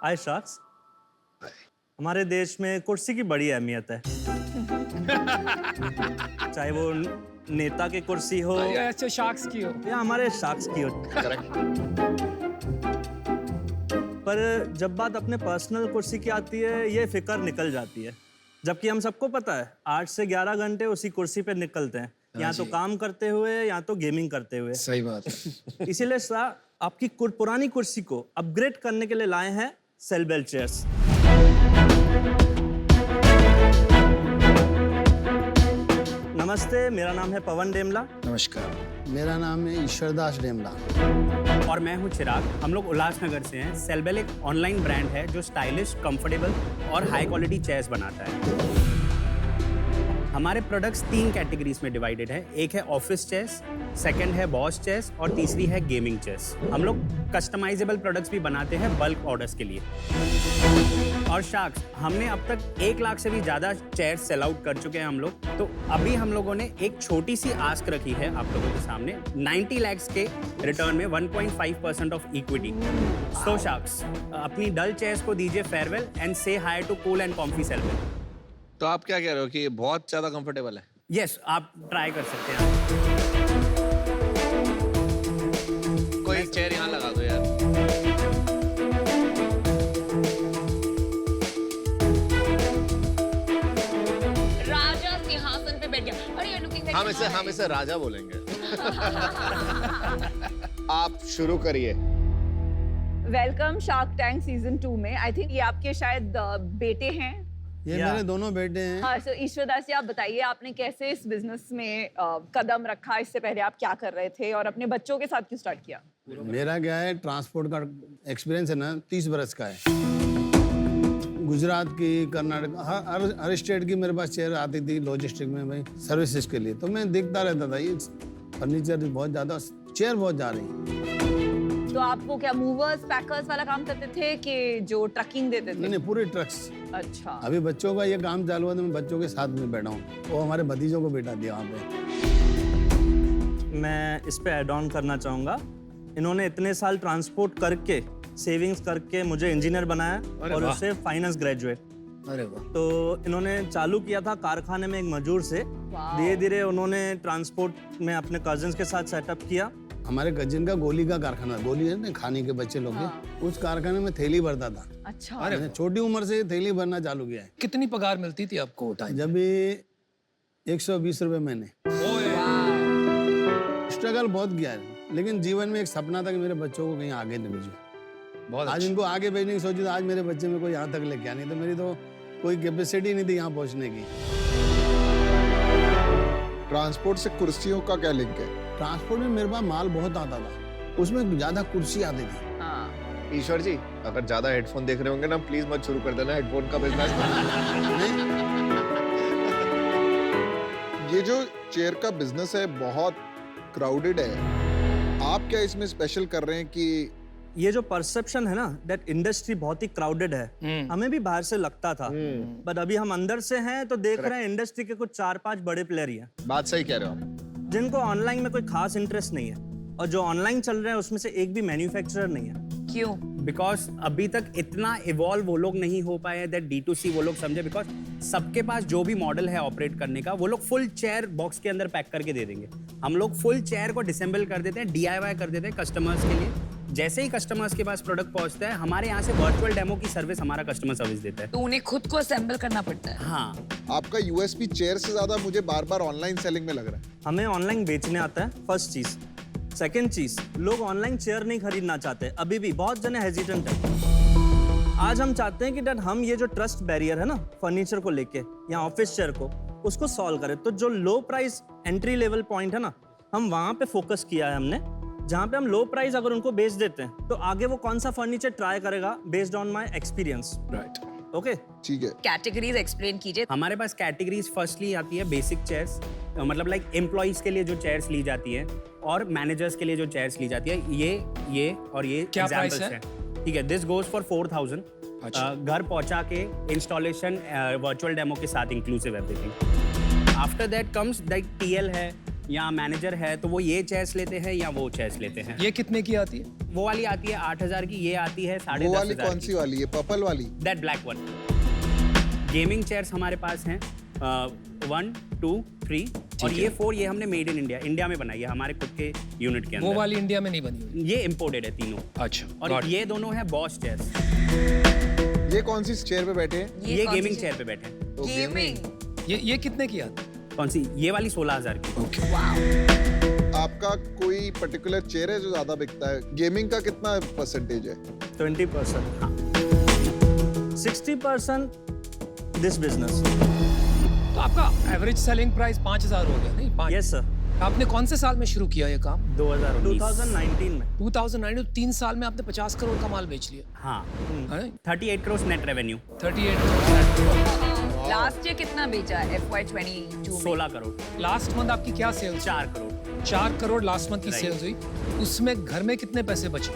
हाय sharks. हमारे देश में कुर्सी की बड़ी अहमियत है। चाहे वो नेता की कुर्सी हो अच्छा शार्क्स की हो। या हमारे शार्क्स की हो। पर जब बात अपने पर्सनल कुर्सी की आती है, ये फिक्र निकल जाती है। जबकि हम सबको पता है 8 से 11 घंटे उसी कुर्सी पे निकलते हैं, या तो काम करते हुए या तो गेमिंग करते हुए। सही बात है। इसीलिए सर आपकी पुरानी कुर्सी को अपग्रेड करने के लिए लाए हैं सेलबेल चेयर्स। नमस्ते, मेरा नाम है पवन डेमला। नमस्कार। मेरा नाम है ईश्वरदास डेमला। और मैं हूं चिराग। हम लोग उल्लासनगर से हैं। सेलबेल एक ऑनलाइन ब्रांड है जो स्टाइलिश, कंफर्टेबल और हाई क्वालिटी चेयर्स बनाता है। हमारे प्रोडक्ट्स 3 कैटेगरीज में डिवाइडेड है। एक है ऑफिस चेयर्स, सेकंड है बॉस चेयर्स और तीसरी है गेमिंग चेयर्स। हम लोग कस्टमाइजेबल प्रोडक्ट्स भी बनाते हैं बल्क ऑर्डर्स के लिए। और शार्क्स, हमने अब तक 1 लाख से भी ज़्यादा चेयर्स सेल आउट कर चुके हैं हम लोग। तो अभी हम लोगों ने एक छोटी सी आस्क रखी है आप लोगों के सामने, 90 लाख के रिटर्न में 1.5% ऑफ इक्विटी। सो शार्क्स, अपनी डल चेयर्स को दीजिए फेयरवेल एंड से हाय टू कूल एंड कॉम्फी सेलबेल। तो आप क्या कह रहे हो कि ये बहुत ज्यादा कंफर्टेबल है? यस, आप ट्राई कर सकते हैं। कोई एक चेयर यहाँ लगा दो यार। राजा सिंहासन पे बैठ गया। और you're looking like हम इसे राजा बोलेंगे। आप शुरू करिए। वेलकम शार्क टैंक सीजन 2 में। आई थिंक ये आपके शायद बेटे हैं। ये या। मेरे दोनों बेटे हैं। हाँ, सो ईश्वरदास जी, आप बताइए आपने कैसे इस बिजनेस में कदम रखा? इससे पहले आप क्या कर रहे थे और अपने बच्चों के साथ क्यों स्टार्ट किया? मेरा क्या है, ट्रांसपोर्ट का एक्सपीरियंस है ना, 30 बरस का है। गुजरात की, कर्नाटक, हर स्टेट की मेरे पास चेयर आती थी लॉजिस्टिक में भाई सर्विसेज के लिए। तो मैं देखता रहता था ये फर्नीचर बहुत ज़्यादा, चेयर बहुत जा रही। तो आप वो क्या मूवर्स पैकर्स वाला काम करते थे कि जो ट्रकिंग देते थे? नहीं, पूरे ट्रक्स। अच्छा। अभी बच्चों का ये काम चालू हुआ तो मैं बच्चों के साथ में बैठा हूँ। वो हमारे भतीजों को बैठा दिया वहाँ पे। मैं इस पे ऐड ऑन करना चाहूँगा। इन्होंने इतने साल ट्रांसपोर्ट करके, सेविंग्स करके मुझे इंजीनियर बनाया और उससे फाइनेंस ग्रेजुएट। अरे वाह। तो इन्होंने चालू किया था कारखाने में एक मजदूर से। धीरे धीरे उन्होंने ट्रांसपोर्ट में अपने कजिन्स के साथ सेटअप किया। हमारे कजिन का गोली का कारखाना, गोली है ना खाने के बच्चे लोग के, उस कारखाने में थैली भरता था। अच्छा। मैंने छोटी उम्र से थैली भरना चालू किया है। कितनी पगार मिलती थी आपको टाइम? जब भी 120 रुपए महीने। स्ट्रगल बहुत किया है, लेकिन जीवन में एक सपना था कि मेरे बच्चों को कहीं आगे नहीं भेजूं। बहुत आज इनको आगे भेजने की सोची तो आज मेरे बच्चे में कोई यहाँ तक लेके आया नहीं, तो मेरी तो कोई कैपेसिटी नहीं थी यहाँ पहुँचने की। ट्रांसपोर्ट से कुर्सियों का क्या लिंक है? ट्रांसपोर्ट में मेरे पास माल बहुत आता था, उसमें ज्यादा कुर्सी आती थी। हाँ। ईश्वर जी, अगर ज्यादा हेडफोन देख रहे होंगे ना, प्लीज मत शुरू कर देना हेडफोन का बिजनेस। ये जो चेयर का बिजनेस है बहुत क्राउडेड है। आप क्या इसमें स्पेशल कर रहे हैं कि ये जो परसेप्शन है ना, दैट इंडस्ट्री बहुत ही क्राउडेड है, हमें भी बाहर से लगता था, बट अभी हम अंदर से हैं तो देख रहे हैं इंडस्ट्री के कुछ 4-5 बड़े प्लेयर ही हैं बात सही कह रहे हो आप। जिनको ऑनलाइन में कोई खास इंटरेस्ट नहीं है, और जो ऑनलाइन चल रहे हैं उसमें से एक भी मैन्युफैक्चरर नहीं है। क्यों? बिकॉज अभी तक इतना इवॉल्व वो लोग नहीं हो पाए दैट D2C वो लोग समझे। बिकॉज सबके पास जो भी मॉडल है ऑपरेट करने का, वो लोग फुल चेयर बॉक्स के अंदर पैक करके दे देंगे। हम लोग फुल चेयर को डिसेंबल कर देते हैं, DIY कर देते हैं कस्टमर्स के लिए। जैसे ही कस्टमर्स के पास प्रोडक्ट पहुंचता है, हमारे यहाँ से वर्चुअल डेमो की सर्विस हमारा कस्टमर सर्विस देता है। तो उन्हें खुद को असेंबल करना पड़ता है। हाँ, आपका यूएसपी चेयर से ज्यादा मुझे बार बार ऑनलाइन सेलिंग में लग रहा है। हमें ऑनलाइन बेचने आता है, फर्स्ट चीज। सेकंड चीज, लोग ऑनलाइन चेयर नहीं खरीदना चाहते, अभी भी बहुत जने हेजिटेंट है। आज हम चाहते हैं कि डैड हम ये जो ट्रस्ट बैरियर है ना फर्नीचर को लेके या ऑफिस चेयर को, उसको सॉल्व करें। तो जो लो प्राइस एंट्री लेवल पॉइंट है ना, हम वहां पे फोकस किया है हमने, जहाँ पे हम लो प्राइस अगर उनको बेच देते हैं तो आगे वो कौन सा फर्नीचर ट्राई करेगा based on my experience. Right. Okay, ठीक है। कैटेगरीज एक्सप्लेन कीजिए। हमारे पास कैटेगरीज फर्स्टली आती है बेसिक चेयर्स, मतलब लाइक एम्प्लॉइज के लिए जो चेयर्स ली जाती है और मैनेजर्स के लिए जो चेयर्स ली जाती है। ये और ये क्या प्राइस एग्जांपल्स है? हैं। ठीक है, दिस गोज फॉर 4000। घर पहुंचा के इंस्टॉलेशन वर्चुअल डेमो के साथ inclusive everything. After that comes like TL है, यहाँ मैनेजर है तो वो ये चेयर्स लेते हैं या वो चेयर्स लेते हैं। ये कितने की आती है? वो वाली आती है 8,000 की, ये आती है वो वाली 10,500 कौन सी वाली है? पर्पल वाली? That black one. Gaming chairs हमारे पास हैं 1, 2, 3 और ये 4, ये हमने मेड इन इंडिया, इंडिया में बनाई है हमारे खुद के यूनिट के वो अंदर। वाली इंडिया में नहीं बनी हुई। ये इम्पोर्टेड है तीनों। अच्छा। और ये दोनों है बॉस चेयर्स। ये कौन सी चेयर पे बैठे हैं? ये कौन सी गेमिंग चेयर पे बैठे हैं। तो गेमिंग। ये कितने की आती है? कौन सी? ये वाली 16,000 की। ओके। आपका कोई पर्टिकुलर चेयर है जो ज्यादा बिकता है? गेमिंग का कितना परसेंटेज है? 20%, हाँ। 60% दिस बिजनेस। तो आपका एवरेज सेलिंग प्राइस 5,000 हो गया नहीं? 5। Yes sir. आपने कौन से साल में शुरू किया ये काम? 2019 में। 2009 तो 3 साल में आपने 50 करोड़ का माल बेच लिया। हाँ, है? 38 crore net revenue. 38। Last year कितना बेचा FY22 में? 16 करोड़। लास्ट मंथ आपकी क्या sales? 4 crore. 4 crore last month की Right. सेल्स हुई। उसमें घर में कितने पैसे बचे?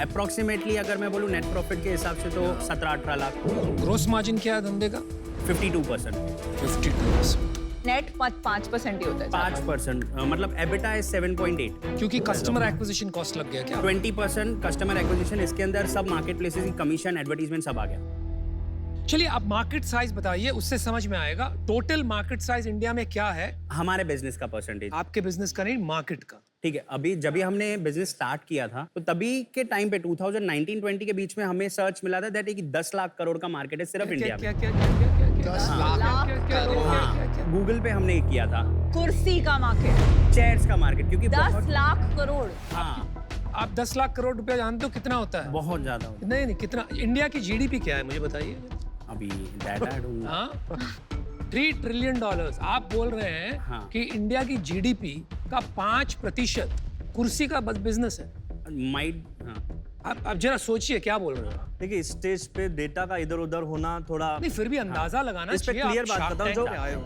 अप्रोक्सीमेटली अगर मैं बोलूँ नेट प्रॉफिट के हिसाब से तो 17-18 लाख। ग्रोस मार्जिन क्या है धंधे का? 52%। 52%। नेट 5% ही होता है। 5%, मतलब एबिटा इज 7.8। क्योंकि कस्टमर एक्विजिशन कॉस्ट लग गया क्या? 20% कस्टमर एक्विजिशन, इसके अंदर सब मार्केट प्लेसेस की कमीशन, एडवर्टीजमेंट सब आ गया। चलिए आप मार्केट साइज बताइए, उससे समझ में आएगा टोटल मार्केट साइज इंडिया में क्या है। हमारे बिजनेस का परसेंटेज, आपके बिजनेस का नहीं, मार्केट का। ठीक है। अभी जब भी हमने बिजनेस स्टार्ट किया था तो तभी के टाइम पे 2019-20 के बीच में हमें सर्च मिला था दैट एक 10 लाख करोड़ का मार्केट है सिर्फ इंडिया में। क्या 10 गूगल पे हमने किया था कुर्सी का मार्केट, चेयर्स का मार्केट, क्योंकि 10 लाख करोड़। हाँ, आप 10 लाख करोड़ रुपया जानते हो कितना होता है? बहुत ज्यादा होता नहीं नहीं, कितना? इंडिया की जीडीपी क्या है मुझे बताइए। है। अभी डाटा ढूंढना। हाँ, $3 ट्रिलियन। आप बोल रहे हैं हाँ। कि इंडिया की जीडीपी का 5% कुर्सी का बस बिजनेस है। माइट, हाँ। आप जरा सोचिए क्या बोल रहे हो। देखिए स्टेज पे डेटा का इधर उधर होना थोड़ा। नहीं फिर भी अंदाजा लगाना इस पे चाहिए। क्लियर आप बात Shark बताऊं Tank जो पे आए हो।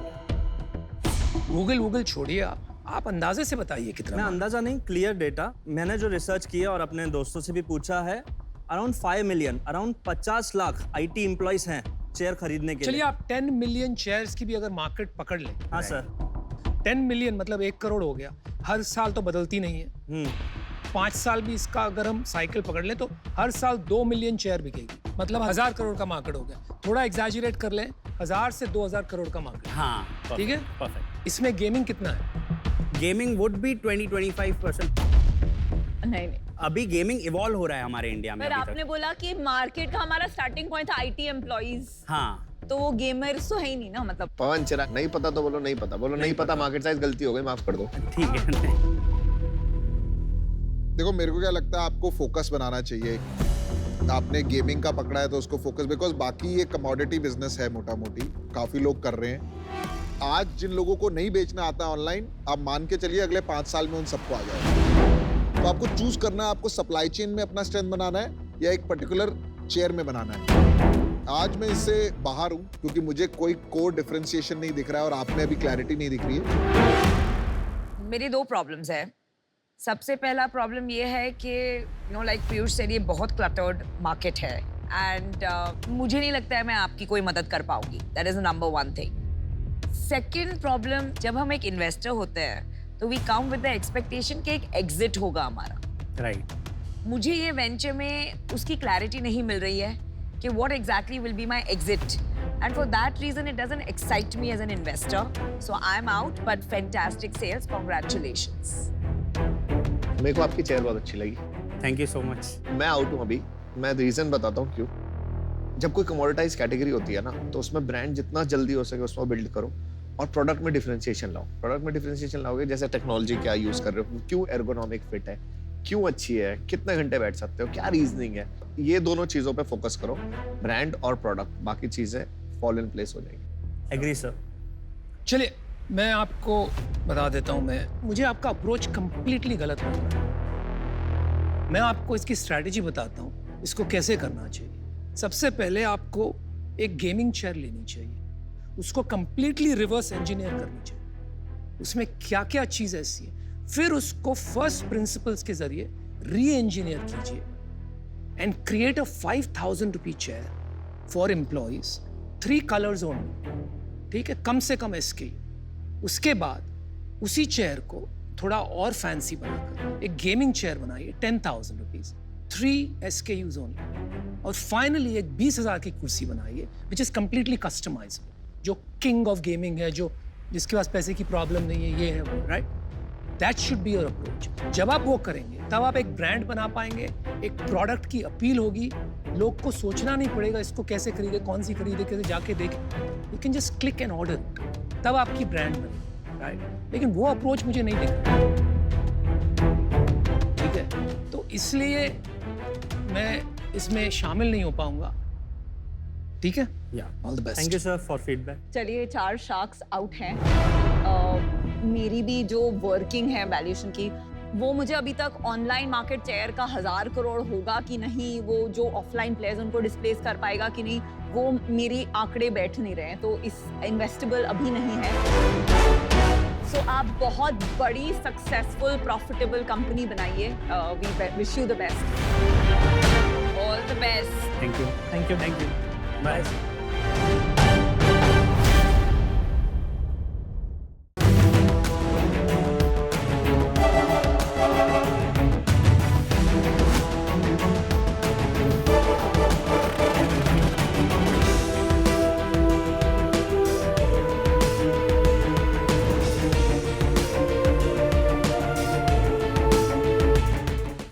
गूगल छोड़िए, आप अंदाजे से बताइए कितना। मैं अंदाजा नहीं, क्लियर डेटा। मैंने जो रिसर्च किया और अपने दोस्तों से भी पूछा है, around 5 million, around 50 lakh IT employees हैं चेयर खरीदने के चलिए लिए। आप 10 मिलियन चेयर्स की भी अगर मार्केट पकड़ लें, हाँ सर। 10 मिलियन मतलब 1 करोड़ हो गया। हर साल तो बदलती नहीं है। 5 साल भी इसका अगर हम साइकिल पकड़ लें तो हर साल 2 मिलियन चेयर बिकेगी, मतलब 1000 करोड़ का मार्केट हो गया। थोड़ा एग्जैजरेट कर लें, 1000 से 2000 करोड़ का मार्केट। हाँ, ठीक है? परफेक्ट। इसमें गेमिंग कितना है? Gaming would be 20-25%। नहीं नहीं, अभी गेमिंग इवॉल्व हो रहा है हमारे इंडिया में पर अभी आपने तक। बोला कि मार्केट का हमारा स्टार्टिंग पॉइंट था IT एम्प्लॉइज, हाँ, तो वो गेमर्स तो है ही नहीं ना, मतलब। पवन चिराग, नहीं पता तो बोलो नहीं पता, बोलो नहीं पता, मार्केट साइज गलती हो गई, माफ कर दो। ठीक है। देखो मेरे को क्या लगता है, आपको फोकस बनाना चाहिए। आपने गेमिंग का पकड़ा है तो उसको फोकस, बिकॉज बाकी ये कमोडिटी बिजनेस है, मोटा मोटी काफी लोग कर रहे हैं। आज जिन लोगों को नहीं बेचना आता ऑनलाइन, आप मान के चलिए अगले 5 साल में उन सबको आ जाएगा। तो आपको चूज करना है, आपको सप्लाई चेन में अपना स्ट्रेंथ बनाना है या एक पर्टिकुलर चेयर में बनाना है। आज मैं इससे बाहर हूं क्योंकि मुझे कोई कोर डिफरेंशिएशन नहीं दिख रहा है और आप में अभी क्लैरिटी नहीं दिख रही है। मेरी 2 प्रॉब्लम्स है। सबसे पहला प्रॉब्लम ये है कि लाइक पीयूष सेड, ये बहुत क्लटर्ड मार्केट है एंड मुझे नहीं लगता है मैं आपकी कोई मदद कर पाऊंगी। That is the number 1 thing. Second problem, जब हम एक इन्वेस्टर होते हैं तो we come with the expectation कि एक एग्जिट होगा हमारा। राइट। मुझे ये वेंचर में उसकी क्लैरिटी नहीं मिल रही है कि what exactly will be my exit, and for that reason it doesn't excite me as an investor, so I'm out, but fantastic sales, congratulations. मेरे को आपकी चेयर बहुत अच्छी लगी। Thank you so much. मैं आउट हूँ अभी, मैं रीजन बताता हूँ क्यों। जब कोई कमोडिटाइज कैटेगरी होती है ना, तो उसमें ब्रांड जितना जल्दी हो सके उसमें बिल्ड करो और प्रोडक्ट में डिफरेंशिएशन लाओ। प्रोडक्ट में डिफरेंशिएशन लाओगे, जैसे टेक्नोलॉजी क्या यूज कर रहे हो, क्यों एर्गोनॉमिक फिट है, क्यों अच्छी है, कितने घंटे बैठ सकते हो, क्या रीजनिंग है, ये दोनों चीजों पे फोकस करो, ब्रांड और प्रोडक्ट, बाकी चीजें फॉल इन प्लेस हो जाएगी। Agree sir. चलिए मैं आपको बता देता हूँ, मुझे आपका अप्रोच कंप्लीटली गलत लग रहा है। मैं आपको इसकी स्ट्रैटेजी बताता हूँ, इसको कैसे करना चाहिए। सबसे पहले आपको एक गेमिंग चेयर लेनी चाहिए, उसको कंप्लीटली रिवर्स इंजीनियर करनी चाहिए, उसमें क्या क्या चीज़ ऐसी है, फिर उसको फर्स्ट प्रिंसिपल्स के जरिए री इंजीनियर कीजिए and create a 5,000 rupee chair for employees, 3 colours only, ठीक है, कम से कम SKU। उसके बाद उसी चेयर को थोड़ा और फैंसी बनाकर एक गेमिंग चेयर बनाइए 10,000 रुपीज, 3 SKUs ओनली, और फाइनली एक 20,000 की कुर्सी बनाइए विच इज कंप्लीटली कस्टमाइजेबल, जो किंग ऑफ गेमिंग है, जो जिसके पास पैसे की प्रॉब्लम नहीं है, ये है वो, right? That should be your approach. जब आप वो करेंगे तब आप एक ब्रांड बना पाएंगे, एक प्रोडक्ट की अपील होगी, लोग को सोचना नहीं पड़ेगा इसको कैसे खरीदे, कौन सी खरीदे, कैसे जाके देखें, you can just click and order, तब आपकी ब्रांड बने, राइट? लेकिन वो अप्रोच मुझे नहीं दिख रहा, ठीक है? तो इसलिए मैं इसमें शामिल नहीं हो पाऊंगा, ठीक है? All the best. Thank you sir for feedback. चलिए 4 शार्क्स आउट हैं। मेरी भी जो वर्किंग है वैल्यूएशन की, वो मुझे अभी तक ऑनलाइन मार्केट शेयर का 1000 करोड़ होगा कि नहीं, वो जो ऑफलाइन प्लेयर्स उनको डिस्प्लेस कर पाएगा कि नहीं, वो मेरी आंकड़े बैठ नहीं रहे हैं, तो इस इन्वेस्टेबल अभी नहीं है। सो आप बहुत बड़ी सक्सेसफुल प्रॉफिटेबल कंपनी बनाइए। We wish you the best. All the best. Thank you, thank you, thank you, bye.